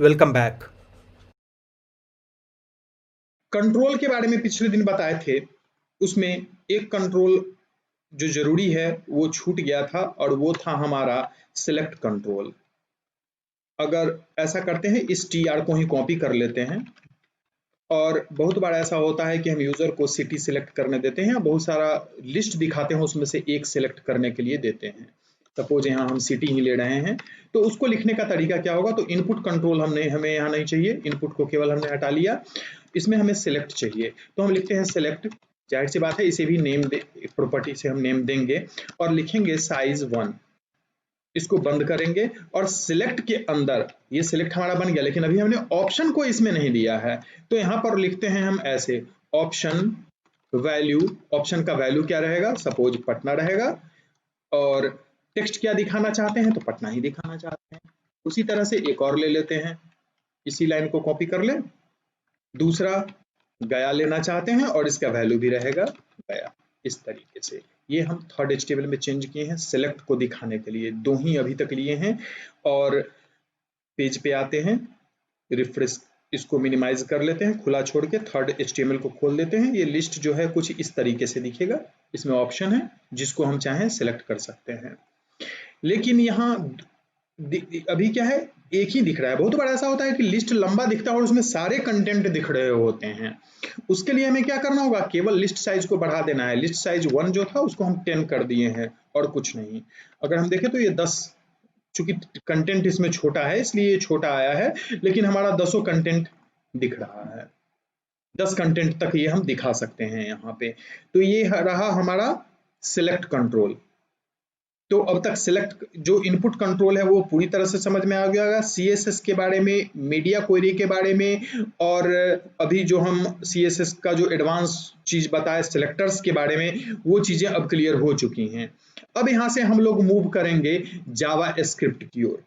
Welcome back. Control के बारे में पिछले दिन बताए थे। उसमें एक कंट्रोल जो जरूरी है वो छूट गया था और वो था हमारा सिलेक्ट कंट्रोल। अगर ऐसा करते हैं, इस टीआर को ही कॉपी कर लेते हैं और बहुत बार ऐसा होता है कि हम यूजर को सिटी सिलेक्ट करने देते हैं, बहुत सारा लिस्ट दिखाते हैं, उसमें से एक सिलेक्ट करने के लिए देते हैं। सपोज यहाँ हम सिटी ही ले रहे हैं, तो उसको लिखने का तरीका क्या होगा? तो इनपुट कंट्रोल हमें यहाँ नहीं चाहिए, इनपुट को केवल हमने हटा लिया। इसमें हमें सिलेक्ट चाहिए, तो हम लिखते हैं सिलेक्ट। जाहिर सी बात है, इसे भी नेम दे, प्रॉपर्टी से हम नेम देंगे और लिखेंगे साइज 1। इसको बंद करेंगे और सिलेक्ट के अंदर ये सिलेक्ट हमारा बन गया, लेकिन अभी हमने ऑप्शन को इसमें नहीं दिया है, तो यहां पर लिखते हैं हम ऐसे ऑप्शन वैल्यू। ऑप्शन का वैल्यू क्या रहेगा? सपोज पटना रहेगा। और टेक्स्ट क्या दिखाना चाहते हैं? तो पटना ही दिखाना चाहते हैं। उसी तरह से एक और ले लेते हैं, इसी लाइन को कॉपी कर लें। दूसरा गया लेना चाहते हैं और इसका वैल्यू भी रहेगा गया। इस तरीके से ये हम थर्ड एचटीएमएल में चेंज किए हैं सिलेक्ट को दिखाने के लिए। दो ही अभी तक लिए हैं और पेज पे आते हैं, रिफ्रेश, इसको मिनिमाइज कर लेते हैं, खुला छोड़ के थर्ड एचटीएमएल को खोल देते हैं। ये लिस्ट जो है कुछ इस तरीके से दिखेगा। इसमें ऑप्शन है, जिसको हम चाहें सिलेक्ट कर सकते हैं। लेकिन यहाँ अभी क्या है, एक ही दिख रहा है। बहुत बार ऐसा होता है कि लिस्ट लंबा दिखता है और उसमें सारे कंटेंट दिख रहे होते हैं। उसके लिए हमें क्या करना होगा? केवल लिस्ट साइज को बढ़ा देना है। लिस्ट साइज 1 जो था उसको हम 10 कर दिए हैं और कुछ नहीं। अगर हम देखें तो ये 10, चूंकि कंटेंट इसमें छोटा है इसलिए ये छोटा आया है, लेकिन हमारा 10 कंटेंट दिख रहा है। 10 कंटेंट तक ये हम दिखा सकते हैं यहाँ पे। तो ये रहा हमारा सिलेक्ट कंट्रोल। तो अब तक सिलेक्ट जो इनपुट कंट्रोल है वो पूरी तरह से समझ में आ गया होगा। सीएसएस के बारे में, मीडिया क्वेरी के बारे में, और अभी जो हम सीएसएस का जो एडवांस चीज बताए सिलेक्टर्स के बारे में, वो चीजें अब क्लियर हो चुकी हैं। अब यहाँ से हम लोग मूव करेंगे जावा स्क्रिप्ट की ओर।